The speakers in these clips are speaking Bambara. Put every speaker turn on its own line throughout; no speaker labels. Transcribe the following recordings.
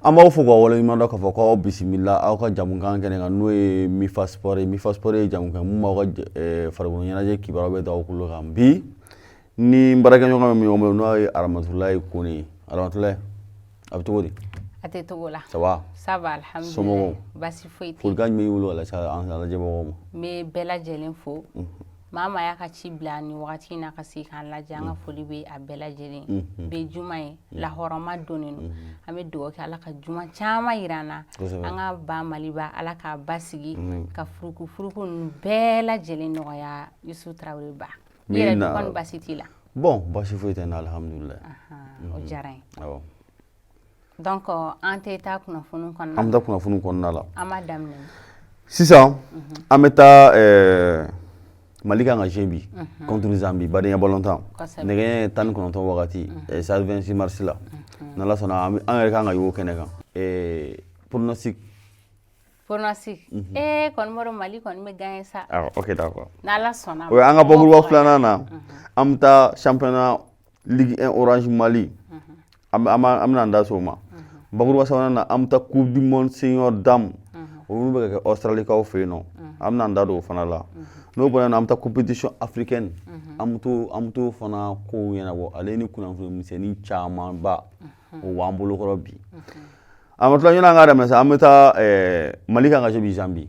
An b'aw fo k'aw waleɲuman dɔn k'a fɔ k'aw bisimila aw ka jamukan kɛnɛ kan n'o ye Mifa Sport ye. Mifa Sport ye jamukan mun b'aw ka farikolo ɲɛnajɛ kibaruyaw bɛ d'aw kulo kan bi ni n baarakɛɲɔgɔn bɛ ɲɔgɔn bolo n'o ye Aramatulayi Kone ye. Aramatulayi a bɛ cogo di?
A tɛ togo la.
Ça va?
Ça va alhamdulilayi.
Somɔgɔw?
Basi foyi tɛ yen.
Folikan jumɛn y'i bolo ka lase an lajɛbagaw ma?
N bɛ bɛɛ lajɛlen fo. Maa maa y'a ka ci bila nin wagati in na ka se k'an lajɛ an ka foli bɛ a bɛɛ lajɛlen. Bi juma ye lahɔrɔma donnen don. An bɛ dugawu kɛ Ala ka juma caman jira an na. An ka ba Maliba Ala k'a basigi ka furukufuruku ninnu bɛɛ lajɛlen nɔgɔya Yusu Tarawele Ba. I yɛrɛ dun kɔni basi t'i la?
Bon basi foyi tɛ n na alhamdulilayi.
O diyara n ye.
Awɔ.
Donc an tɛ taa kunnafoni kɔnɔna la.
An bɛ taa kunnafoni kɔnɔna la.
An b'a daminɛ.
Sisan an bɛ taa Mali kan ka jouer bi contre Zambie Badenya Ballontan. Nɛgɛ 19 wagati stade 26 mars la. N'Ala sɔnna an yɛrɛ kan ka y'o kɛnɛ kan. Pronostic.
Pronostic. Kɔni b'a dɔn Mali kɔni bɛ gagner sa.
Ok d'accord.
N'Ala sɔnna.
O an ka bakuruba filanan na an bɛ taa championnat Ligue 1 Orange Mali. An bɛna an da s'o ma. Bakuruba sabanan na an bɛ taa Coupe du Monde Senior Dame. Olu bɛ ka kɛ Australikaw fɛ yen nɔ. An bɛna an da don o fana la. N'o bɔra yen an bɛ taa compétition africaine. An bɛ t'o fana kow ɲɛnabɔ ale ni kunnafoni misɛnnin camanba o b'an bolokɔrɔ bi. A ma tila ɲɔgɔn an ka daminɛ sa an bɛ taa Mali kan ka jouer bi Zambie.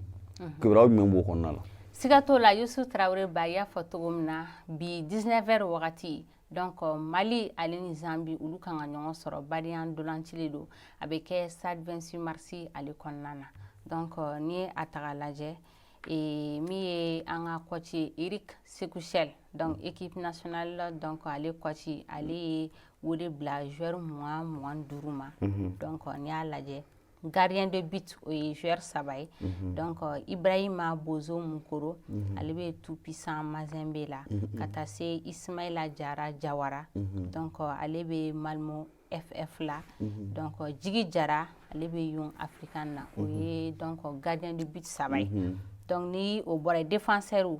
Kibaruya jumɛn b'o kɔnɔna la?
Siga t'o la Yusu Tarawele Ba y'a fɔ cogo min na bi 19h wagati. Donc Mali ale ni Zambie olu kan ka ɲɔgɔn sɔrɔ Badenya ndolanci don a bɛ kɛ stade 26 mars ale kɔnɔna na. Donc n'i ye a ta k'a lajɛ min ye an ka coach ye Eric Sekuchel donc équipe nationale la donc ale coach ale ye wele bila joueur 25 ma. Donc n'i y'a lajɛ gardien de but o ye joueur 3 ye. Donc Ibrahima Bozo Mukoro ale bɛ tout puissant Mazembe la ka taa se Ismaïla Jara Jawara donc ale bɛ Malmo FF la donc Jigi Jara ale bɛ Young African na o ye donc gardien de but 3 ye. Donc ni o bɔra défenseur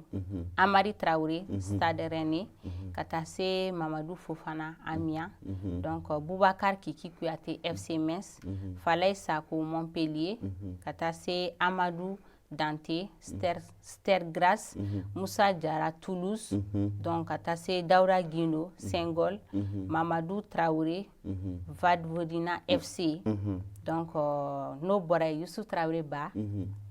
Amari Traoré Stade Rennais ka taa se Mamadou Fofana Amiens donc Boubacar Kiki Kouyaté FC Metz Falaye Sako Montpellier ka taa se Amadou Dante Stergras Moussa Diarra Toulouse donc ka taa se Daouda Guindo Saint-Gall Mamadou Traoré Vojvodina FC donc n'o bɔra Yusu Tarawele Ba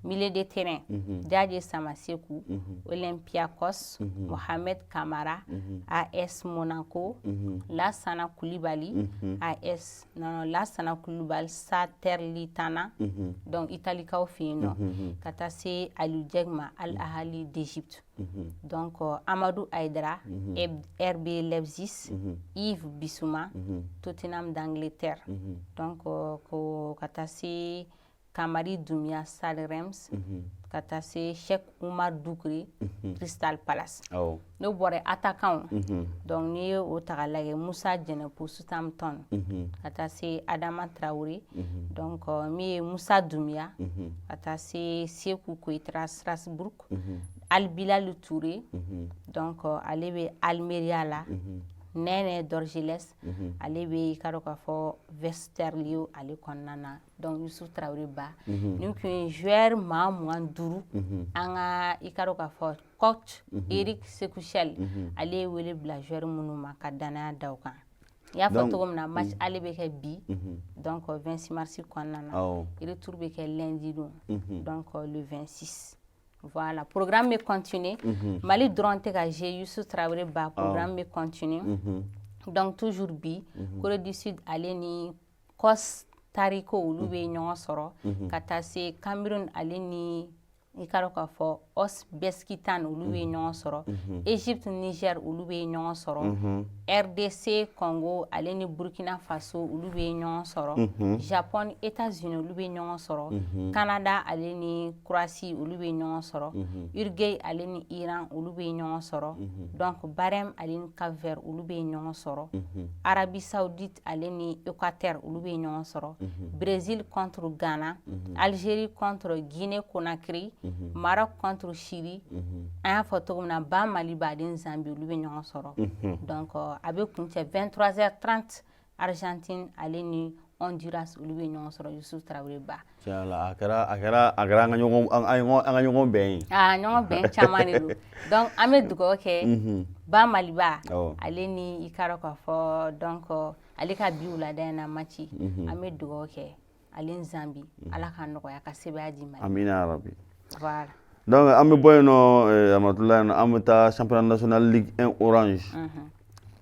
milieu de terrain Diadje Samasekou Olympiakos Mohamed Kamara AS Monaco Lassana Koulibaly Lassana Koulibaly Salernitana donc Italikaw fɛ yen nɔ ka taa se Aliou Dieng Al Ahly d'Égypte donc Amadou Aïdara RB Leipzig Yves Bissouma Tottenham d'Angleterre donc ka taa se Kamari Doumbia Stade Reims ka taa se Cheikh Oumar Doucouré Crystal Palace. N'o bɔra attaquant donc n'i ye o ta k'a lajɛ Musa Djenepo Southampton ka taa se Adama Traoré donc min ye Musa Doumbia ka taa se Sékou Koïta Strasbourg Al Bilal Touré donc ale bɛ Almeria la Nene Dorgeles ale bɛ ka dɔn k'a fɔ Westerlo ale kɔnɔna na donc Yusu Tarawele Ba nin tun ye joueur 25 an ka i ka dɔn k'a fɔ coach Eric Sekuchel ale ye wele bila joueur minnu ma ka danaya da u kan. I y'a fɔ cogo min na match ale bɛ kɛ bi donc 26 mars kɔnɔna na retour bɛ kɛ lundi don donc le 26. Voilà, programme est continué. Mali dɔrɔn tɛ ka jouer Yusu Tarawele Ba programme est continué. Donc toujours bi Corée du Sud ale ni Costa Rica olu bɛ ɲɔgɔn sɔrɔ ka taa se Cameroun ale ni i ka dɔn k'a fɔ Uzbekistan olu bɛ ɲɔgɔn sɔrɔ Égypte Niger olu bɛ ɲɔgɔn sɔrɔ RDC Congo ale ni Burkina Faso olu bɛ ɲɔgɔn sɔrɔ Japon États-Unis olu bɛ ɲɔgɔn sɔrɔ Canada ale ni Croatie olu bɛ ɲɔgɔn sɔrɔ Uruguay ale ni Iran olu bɛ ɲɔgɔn sɔrɔ donc Bahreïn ale ni Cap-Vert olu bɛ ɲɔgɔn sɔrɔ Arabie Saoudite ale ni Équateur olu bɛ ɲɔgɔn sɔrɔ Brésil contre Ghana Algérie contre Guinée Conakry Maroc contre Chili an y'a fɔ cogo min na ba Mali baden Zambie olu bɛ ɲɔgɔn sɔrɔ donc a bɛ kuncɛ 23h30 Argentine ale ni Honduras olu bɛ ɲɔgɔn sɔrɔ Yusuf Traoré ba.
Tiɲɛla a kɛra an ka ɲɔgɔn bɛn ye.
Ɲɔgɔn bɛn caman de don. Donc an bɛ dugawu kɛ ba Maliba ale ni i ka dɔn k'a fɔ donc ale ka bi wulada in na match an bɛ dugawu kɛ ale ni Zambi Ala ka nɔgɔya ka sebaya di Mali.
Amina yarabi.
Voilà.
Donc an bɛ bɔ yen nɔ Ramatulayi an bɛ taa championnat national Ligue 1 Orange.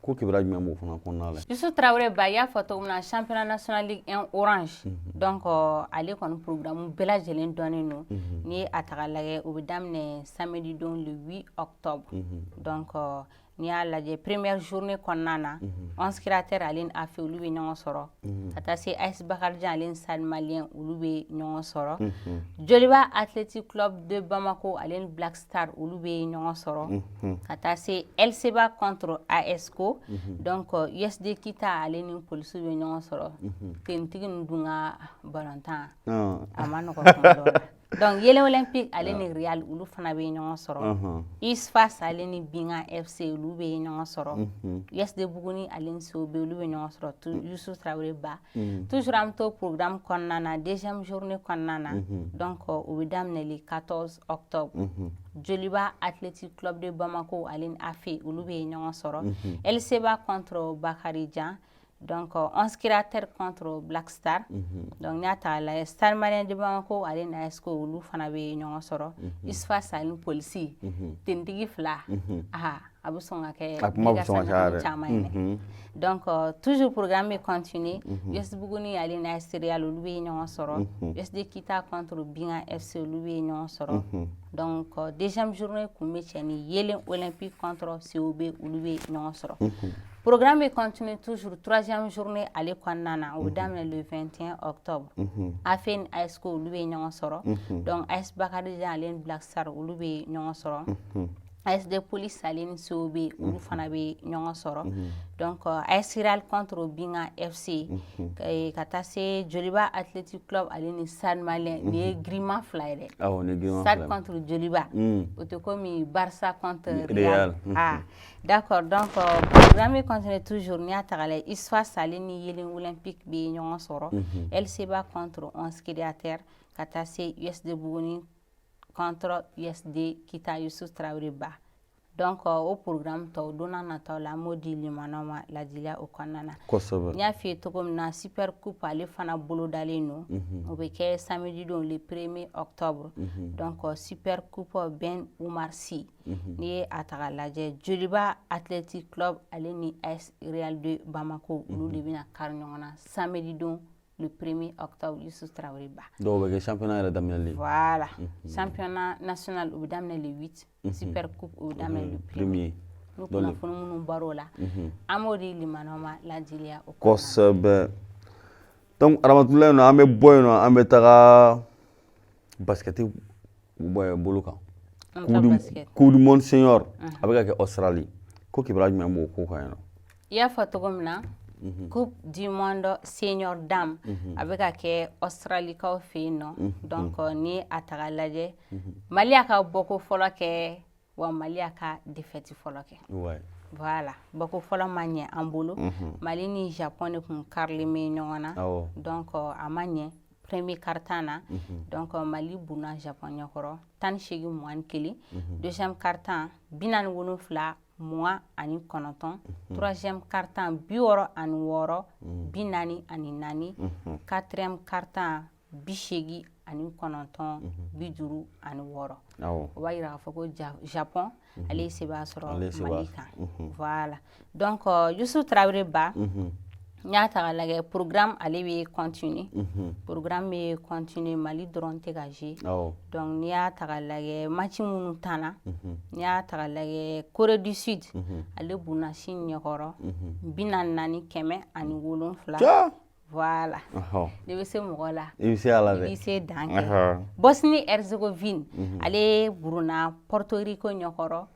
Ko kibaruya jumɛn b'o fana kɔnɔna la?
Yusuf Traoré ba y'a fɔ cogo min na championnat national Ligue 1 Orange. Donc ale kɔni programme bɛɛ lajɛlen dɔnnen don. Ni a ta k'a lajɛ o bɛ daminɛ samedi don le 8 octobre. Donc n'i y'a lajɛ première journée kɔnɔna na 11 créateurs ale ni AFE olu bɛ ɲɔgɔn sɔrɔ. Ka taa se AS Bakarijan ale ni Stade Malien olu bɛ ɲɔgɔn sɔrɔ. Joliba Athletic Club de Bamako ale ni Black Star olu bɛ ɲɔgɔn sɔrɔ. Ka taa se LCBA contre ASCO. Donc USD Kita ale ni Police bɛ ɲɔgɔn sɔrɔ. Tenitigi ninnu dun ka balontan a ma nɔgɔ kuma dɔw la. Donc Yelen Olympique ale ni Real olu fana bɛ ɲɔgɔn sɔrɔ. ISFAS ale ni Binga FC olu bɛ ɲɔgɔn sɔrɔ. USD Buguni ale ni Sobe olu bɛ ɲɔgɔn sɔrɔ. Yusuf Traoré ba. Toujours an bɛ to programme kɔnɔna na deuxième journée kɔnɔna na. Donc o bɛ daminɛ le 14 octobre. Joliba Athletic Club de Bamako ale ni AFE olu bɛ ɲɔgɔn sɔrɔ. LCBA contre Bakarijan. Donc 11 créateurs contre Black Star. Donc n'i y'a ta k'a lajɛ Stade Malien de Bamako ale ni ASCO olu fana bɛ ɲɔgɔn sɔrɔ. ISFAS ale ni Police tenitigi fila a bɛ sɔn ka kɛ caman ye. Donc toujours programme bɛ continuer. USD Buguni ale ni AS Real olu bɛ ɲɔgɔn sɔrɔ. USD Kita contre Binga FC olu bɛ ɲɔgɔn sɔrɔ. Donc deuxième journée kun bɛ cɛ ni Yelen Olympique contre COB olu bɛ ɲɔgɔn sɔrɔ. Programme bɛ continuer toujours troisième journée ale kɔnɔna na o bɛ daminɛ le 21 octobre. AFE ni ASCO olu bɛ ɲɔgɔn sɔrɔ. Donc AS Bakarijan ale ni Black Star olu bɛ ɲɔgɔn sɔrɔ. ASD Police ale ni COB olu fana bɛ ɲɔgɔn sɔrɔ. Donc AS Real contre Binga FC. Ka taa se Joliba Athletic Club ale ni Stade Malien ni ye griman fila ye dɛ. Stade contre Joliba o tɛ komi Barça contre Real. D'accord, donc programme bɛ continuer toujours n'i y'a ta k'a lajɛ ISFAS ale ni Yelen Olympique bɛ ɲɔgɔn sɔrɔ. LCBA contre 11 créateurs. Ka taa se USD Buguni contre USD Kita Yusuf Traoré ba. Donc o programme tɔw don n'a nataw la an b'o di limanaw ma ladiliya o kɔnɔna na.
Kosɛbɛ.
N y'a f'i ye cogo min na Super Coupe ale fana bolodalen don. O bɛ kɛ samedi don le 1er octobre. Donc Super Coupe Ben Oumar Sy. N'i ye a ta k'a lajɛ Joliba Athletic Club ale ni AS Real de Bamako olu de bɛna kari ɲɔgɔn na samedi don le 1er octobre Yusuf Traoré ba.
Donc o bɛ kɛ championnat yɛrɛ daminɛli.
Voilà. Championnat national o bɛ daminɛ le 8. Super Coupe o bɛ daminɛ le 1er. N'u kunnafoni minnu bar'o la an b'o di limanaw ma ladiliya o kɔnɔna na.
Kosɛbɛ. Donc Ramatulayi an bɛ bɔ yen nɔ an bɛ taga basket bolo kan. Coupe du monde senior a bɛ ka kɛ Australie. Ko kibaruya jumɛn b'o ko kan yen nɔ?
I y'a fɔ cogo min na Coupe du monde senior dame a bɛ ka kɛ Australikaw fɛ yen nɔ. Donc ni a ta k'a lajɛ Mali y'a ka bɔko fɔlɔ kɛ wa Mali y'a ka défaite fɔlɔ kɛ. Voilà, bɔko fɔlɔ ma ɲɛ an bolo. Mali ni Japon de kun karilen bɛ ɲɔgɔn na. Donc a ma ɲɛ premier quart-temps na. Donc Mali bunna Japon ɲɛkɔrɔ 18-21. Deuxième quart-temps 47 29. Troisième quart-temps 66 44. Quatrième quart-temps 89 56. O b'a yira k'a fɔ ko Japon ale ye sebaya sɔrɔ Mali kan. Voilà. Donc Yusuf Traoré ba n y'a ta k'a lajɛ programme ale bɛ continuer. Programme bɛ continuer Mali dɔrɔn tɛ ka jouer. Donc n'i y'a ta k'a lajɛ match minnu tanna n'i y'a ta k'a lajɛ Corée du Sud ale bunna Chine ɲɛkɔrɔ 44-7. Voilà. Ne bɛ se mɔgɔ la. I bɛ se a la dɛ. I bɛ se dan kɛ. Bosnie Herzégovine ale buruna Porto Rico ɲɛkɔrɔ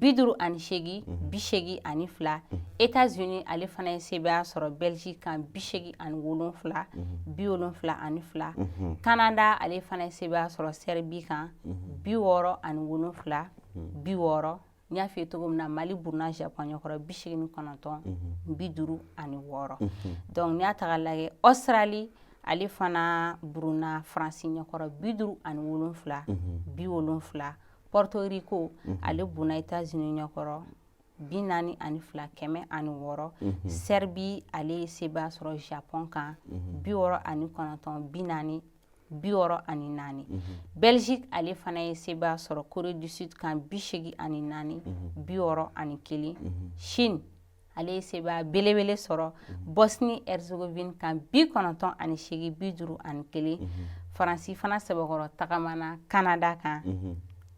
58-82. États-Unis ale fana ye sebaya sɔrɔ Belgique kan 87-72. Canada ale fana ye sebaya sɔrɔ Serbie kan 67-60. n y'a f'i ye cogo min na Mali buruna Japon ɲɛkɔrɔ 89 56 donc n'i y'a ta k'a lajɛ Australie ale fana buruna France ɲɛkɔrɔ 57 70 Porto Rico ale buruna États-Unis ɲɛkɔrɔ 42 106 Serbie ale ye sebaya sɔrɔ Japon kan 69 40 64 Belgique ale fana ye sebaya sɔrɔ Corée du Sud kan 84 61 Chine ale ye sebaya belebele sɔrɔ Bosnie Herzégovine kan 98 51 Faransi fana sɛbɛkɔrɔ tagamana Canada kan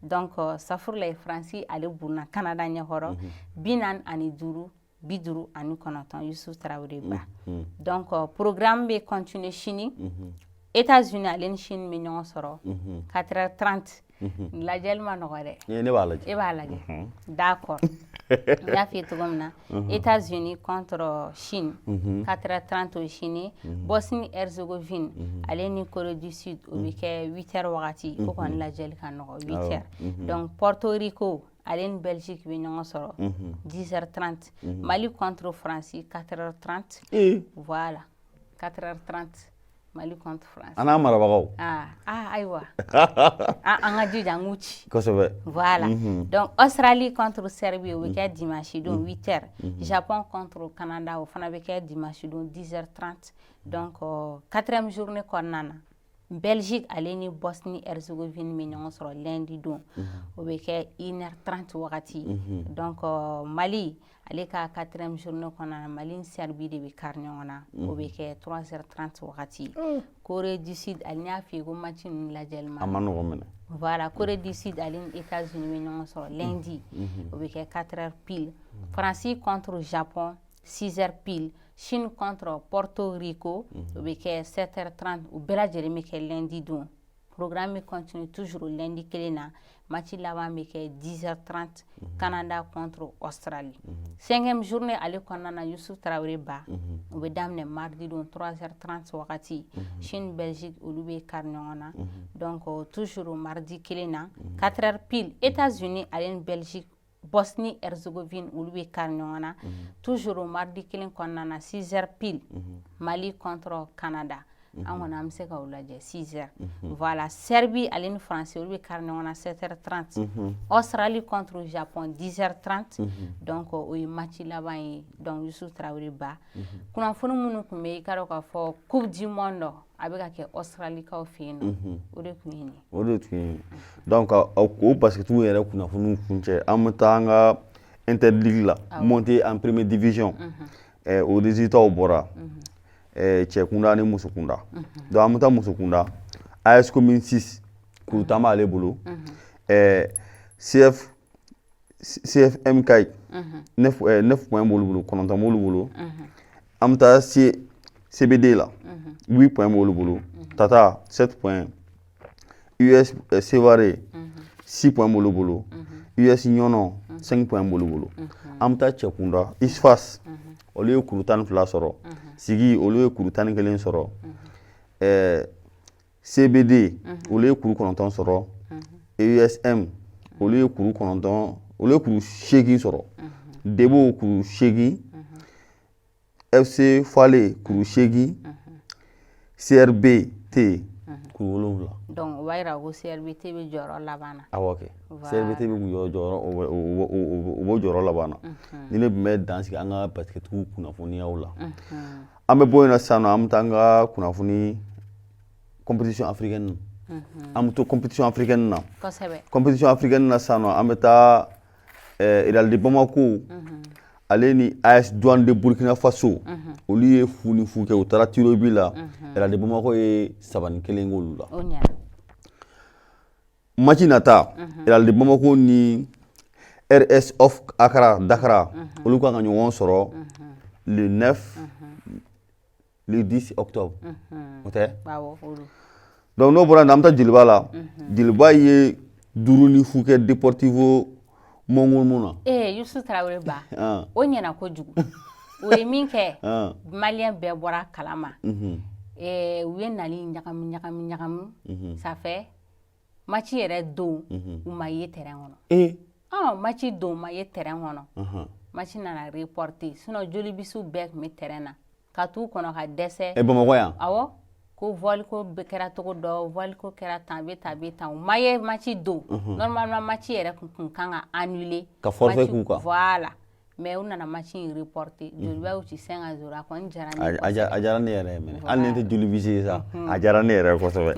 donc safurulaye Faransi ale buruna Canada ɲɛkɔrɔ 45 59 Youssou Traoré Ba donc programme bɛ continuer sini États-Unis ale ni Chine bɛ ɲɔgɔn sɔrɔ 4h30 lajɛli ma nɔgɔ dɛ
ne b'a lajɛ
e b'a lajɛ d'accord n y'a f'i ye cogo min na États-Unis contre Chine 4h30 o sini Bosnie Herzégovine ale ni Corée du Sud o bɛ kɛ 8h wagati o kɔni lajɛli ka nɔgɔ 8h donc Porto Rico ale ni Belgique bɛ ɲɔgɔn sɔrɔ 10h30 Mali contre France 4h30 voilà 4h30 Mali contre France
an n'a marabagaw
ayiwa an ka jija an k'u ci
kosɛbɛ
voilà donc Australie contre Serbie o bɛ kɛ dimanche don 8h Japon contre Canada o fana bɛ kɛ dimanche don 10h30 donc 4e journée kɔnɔna na Belgique ale ni Bosnie Herzégovine bɛ ɲɔgɔn sɔrɔ lundi don o bɛ kɛ 1h30 wagati donc Mali ale ka 4e journée kɔnɔna na Mali ni Serbie de bɛ kari ɲɔgɔn na o bɛ kɛ 3h30 wagati Corée du Sud ale y'a f'i ye ko match ninnu lajɛli ma
nɔgɔ minɛ
voilà Corée du Sud ale ni États-Unis bɛ ɲɔgɔn sɔrɔ lundi o bɛ kɛ 4h pile France contre Japon 6h pile Chine contre Porto Rico o bɛ kɛ 7h30 o bɛɛ lajɛlen bɛ kɛ lundi don programme bɛ continue toujours lundi kelen na match laban bɛ kɛ 10h30 Canada contre Australie 5e journée ale kɔnɔna na Youssou Traoré Ba o bɛ daminɛ mardi don 3h30 wagati Chine Belgique olu bɛ kari ɲɔgɔn na donc toujours mardi kelen na 4h pile États-Unis ale ni Belgique Bosnie Herzégovine olu bɛ kari ɲɔgɔn na toujours mardi kelen kɔnɔna na 6h pile Mali contre Canada an kɔni an bɛ se ka o lajɛ 6h voilà Serbie ale ni France olu bɛ kari ɲɔgɔn na 7h30 Australie contre Japon 10h30 donc o ye match laban ye donc Youssou Traoré Ba kunnafoni minnu tun bɛ i ka dɔn k'a fɔ Coupe du Monde a bɛ ka kɛ Australie kaw fɛ yen nɔ o de tun ye nin
o de tun ye donc o baskettigiw yɛrɛ kunnafoniw kuncɛ an bɛ taa an ka Interligue la monté en première division o résultats bɔra cɛ kunda ni muso kunda donc an bɛ taa muso kunda AS Commune 6 Kurutama ale bolo CFM Kayi 9 points b'olu bolo 9 b'olu bolo an bɛ taa CBD la 8 points b'olu bolo Tata 7 points US Sevare 6 points b'olu bolo US Ɲɔnɔ 5 points b'olu bolo an bɛ taa cɛ kunda ISFAS olu ye kuru 12 sɔrɔ Sigi olu ye kuru 11 sɔrɔ CBD olu ye kuru 9 sɔrɔ USM olu ye kuru 9 olu ye kuru 8 sɔrɔ Debo kuru 8 FC Fale kuru 8 CRBT kuru 7
donc o b'a yira ko CRBT bɛ jɔyɔrɔ laban na
awɔ kɛ CRBT bɛ o b'o jɔyɔrɔ laban na ni ne tun bɛ dan sigi an ka baskettigiw kunnafoniyaw la an bɛ bɔ yen na sisan nɔ an bɛ taa an ka kunnafoni compétition africaine an bɛ to compétition africaine na compétition africaine na sisan nɔ an bɛ taa Real de Bamako ale ni AS Douane de Burkina Faso olu ye fu ni fu kɛ u taara Tirobi la Real de Bamako ye 3-1 k'olu la match nata Real de Bamako ni RS of Accra Dakar olu kan ka ɲɔgɔn sɔrɔ le 9 le 10 octobre o tɛ donc n'o bɔra yen an bɛ taa Jeliba la Jeliba ye 5 ni fu kɛ Deportivo Mongomo na
Youssou Traoré Ba o ɲɛna kojugu o ye min kɛ malien bɛɛ bɔra kalama u ye nali ɲagami ça fait match yɛrɛ don u ma ye terrain kɔnɔ match don ma ye terrain kɔnɔ match nana reporter sinon joli bisu bɛɛ tun bɛ terrain na ka t'u kɔnɔ ka dɛsɛ
Bamakɔ yan
awɔ ko voile ko kɛra togo dɔ voile ko kɛra tan a bɛ tan o ma ye match don normalement match yɛrɛ kun kan ka annuler
ka forfait k'u kan
voilà mais u nana match in reporter joliba y'u ci 5-0 a kɔni diyara ne ye
a diyara ne yɛrɛ mɛnɛ hali ni tɛ joli bise ye sa a diyara ne yɛrɛ kosɛbɛ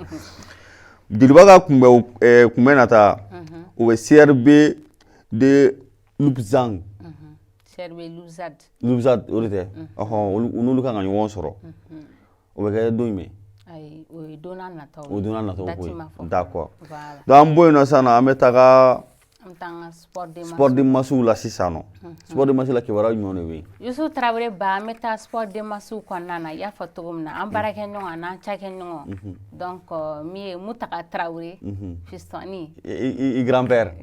joliba ka kunbɛ nata o bɛ CRB de Lubzang
CRB
Lubzad o de tɛ ɔhɔn u n'olu kan ka ɲɔgɔn sɔrɔ o bɛ kɛ don jumɛn
ayi o ye donna nataw
o donna nataw ko ye d'accord
voilà
donc an bɔ yen nɔ sisan an bɛ taga
an bɛ taa an ka
sport de massiw la sisan nɔ sport de massiw la kibaruya jumɛn de bɛ yen
Yusu Tarawele ba an bɛ taa sport de massiw kɔnɔna na i y'a fɔ cogo min na an baarakɛɲɔgɔn n'an cakɛɲɔgɔn donc min ye Mutaga Tarawele fistɔni
i grand-père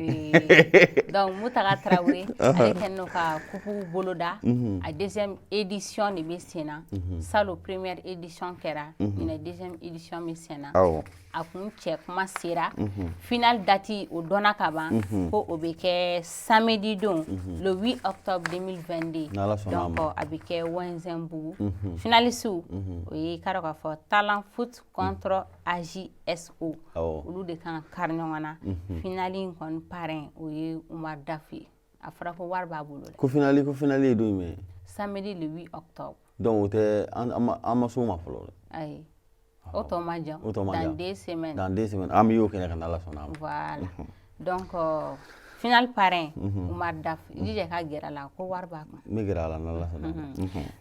donc Mutaga Tarawele ale kɛlen don ka kupu boloda a deuxième édition de bɛ sen na salon première édition kɛra ɲinɛ deuxième édition bɛ sen na a kun cɛ kuma sera final date o dɔnna ka ban ko o bɛ kɛ samedi don le 8 octobre 2022 donc a bɛ kɛ Wɛnzɛnbugu finalisiw o ye k'a dɔn k'a fɔ talent foot contre AJSO olu de kan ka kari ɲɔgɔn na finali in kɔni parrain o ye Umaru Dafu a fɔra ko wari b'a bolo dɛ
ko finali ye don jumɛn
samedi le 8 octobre
donc o tɛ an ma s'o ma fɔlɔ dɛ
ayi o tɔ ma jan dans 2 semaines
an bɛ y'o kɛnɛ kan n'Ala sɔnna a ma
voilà donc final parrain Umaru Dafu i jija ka gɛrɛ a la ko wari b'a kun
n bɛ gɛrɛ a la n'Ala sɔnna a ma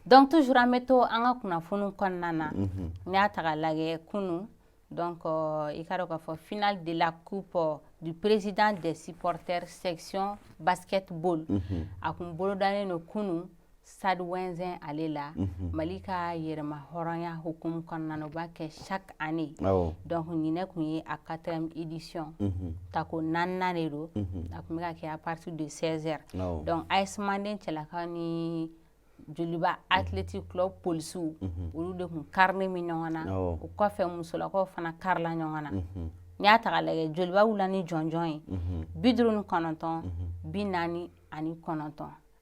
donc toujours an bɛ to an ka kunnafoniw kɔnɔna na n'i y'a ta k'a lajɛ kunun donc i ka dɔn k'a fɔ final de la coupe du président des supporters section basketball a kun bolodalen don kunun Stade Wɛnzɛn ale la Mali ka yɛrɛma hɔrɔnya hukumu kɔnɔna na o b'a kɛ chaque année donc ɲinɛ kun ye a 4e édition tako 4nan de don a kun bɛ ka kɛ à partir de 16h donc AS Manden cɛlakaw ni Joliba Athletic Club polisiw olu de kun karinen bɛ ɲɔgɔn na o kɔfɛ musolakaw fana karila ɲɔgɔn na n'i y'a ta k'a lajɛ Joliba wulila ni jɔnjɔn ye 59 49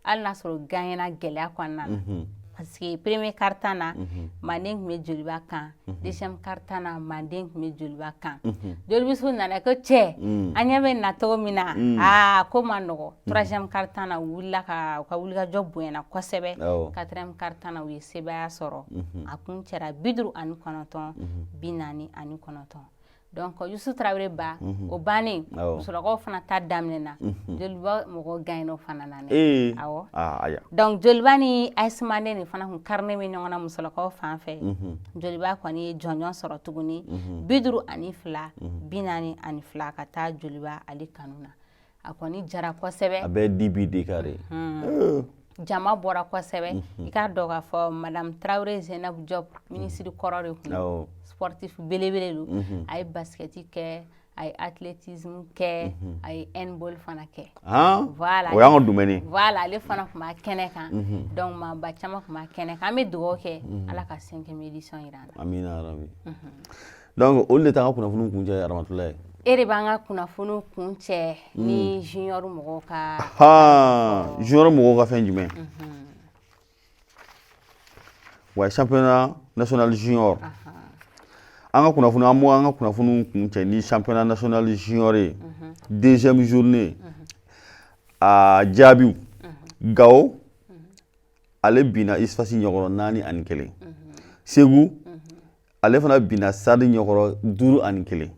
hali n'a sɔrɔ gagné gɛlɛya kɔnɔna na parce que premier quart-temps na Manden tun bɛ Joliba kan deuxième quart-temps na Manden tun bɛ Joliba kan Jolibisiw nana ko cɛ an ɲɛ bɛ na cogo min na ko ma nɔgɔ troisième quart-temps na u wulila ka wulikajɔ bonyana kosɛbɛ quatrième quart-temps na u ye sebaya sɔrɔ a kun cɛra 59 49 donc Yusu Tarawele ba o bannen musolakaw fana ta daminɛna Joliba mɔgɔ gagné fana na awɔ donc Joliba ni AS Manden de fana kun karinen bɛ ɲɔgɔn na musolakaw fan fɛ Joliba kɔni ye jɔnjɔn sɔrɔ tuguni 52 42 ka taa Joliba ale kanu na a kɔni jara kosɛbɛ
a bɛ dibi de kare
jama bɔra kosɛbɛ i k'a dɔn k'a fɔ madame Tarawele Zenabu Diop ministre kɔrɔ de kun sportif belebele don a ye basketi kɛ a ye athlétisme kɛ a ye handball fana kɛ
voilà o y'an ka domaine
voilà ale fana tun b'a kɛnɛ kan donc maaba caman tun b'a kɛnɛ kan an bɛ dugawu kɛ ala ka 5e édition jira an na
amina rabi donc olu de t'an ka kunnafoniw kuncɛ Aramatulayi
e de b'an ka kunnafoniw kuncɛ ni junior mɔgɔw ka
junior mɔgɔw ka fɛn jumɛn wa championnat national junior an ka kunnafoniw kuncɛ ni championnat national junior ye deuxième journée a jaabiw Gao ale bina Isfasi ɲɔgɔrɔ 4-1 Segu ale fana bina Sadi ɲɔgɔrɔ 5-1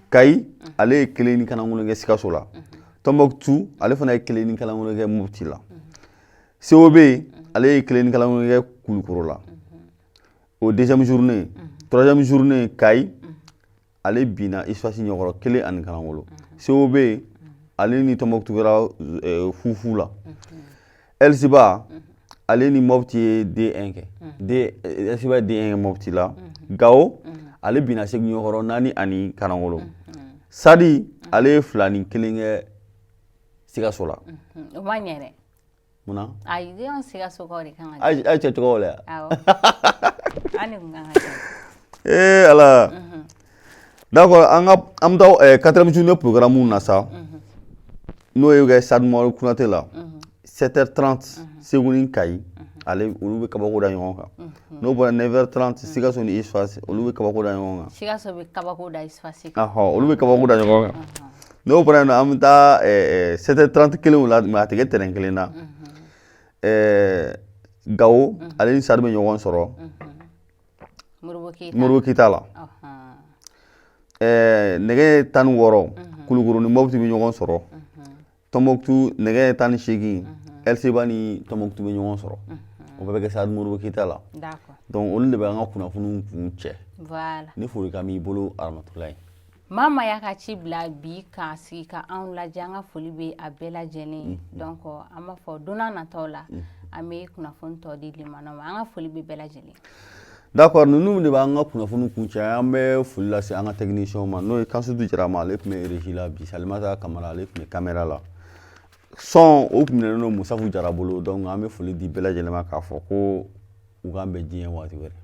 Kayi ale ye 1 ni Kanangolo kɛ Sikaso la Tombouctou ale fana ye 1 ni Kanangolo kɛ Mopti la COB ale ye 1 ni Kanangolo kɛ Kulukoro la o deuxième journée troisième journée Kayi ale bina Isfasi ɲɔgɔrɔ 1 ni Kanangolo COB ale ni Tombouctou kɛra Fufu la Elsiba ale ni Mopti ye D1 kɛ Elsiba ye D1 kɛ Mopti la Gao ale bina Segu ɲɔgɔrɔ 4 ni Kanangolo Sadi ale ye 2 ni 1 kɛ Sikaso la
o ma ɲɛ dɛ
munna
ayi den Sikaso kaw de kan ka
a ye cɛ tɔgɔ la
awɔ an de kun kan ka kɛ
ala d'accord an bɛ taa 4e journée programme na sa n'o ye kɛ Stade Umaru Konate la 7h30 Segu ni Kayi ale olu bɛ kabako da ɲɔgɔn kan n'o bɔra 9h30 Sikaso ni Isfasi olu bɛ kabako da ɲɔgɔn kan
Sikaso bɛ kabako da Isfasi kan
olu bɛ kabako da ɲɔgɔn kan n'o bɔra yen nɔ an bɛ taa 7h30 kelenw la mais a tɛ kɛ terrain kelen na Gawo ale ni Stade bɛ ɲɔgɔn sɔrɔ Modibo Keyita la nɛgɛ 16 Kulukoro ni Mopti bɛ ɲɔgɔn sɔrɔ Tombouctou nɛgɛ 18 LCba ni Tombouctou bɛ ɲɔgɔn sɔrɔ o bɛɛ bɛ kɛ Stade Modibo Keyita la donc olu de bɛ an ka kunnafoniw kun cɛ ni folikan b'i bolo Aramatulayi.
Mama y'a ka ci bila bi k'a sigi ka anw lajɛ an ka foli bɛ a bɛɛ lajɛlen donc an b'a fɔ don n'a nataw la an bɛ kunnafoni tɔ di limanaw ma an ka foli bɛ bɛɛ lajɛlen.
D'accord ninnu de b'an ka kunnafoni kun cɛ an bɛ foli lase an ka technicien ma n'o ye Kansutu Jarama ale tun bɛ régie la bi Salimata Kamara ale tun bɛ caméra la son o tun minɛnen don Musafu Jara bolo donc an bɛ foli di bɛɛ lajɛlen ma k'a fɔ ko u k'an bɛn diɲɛ waati wɛrɛ.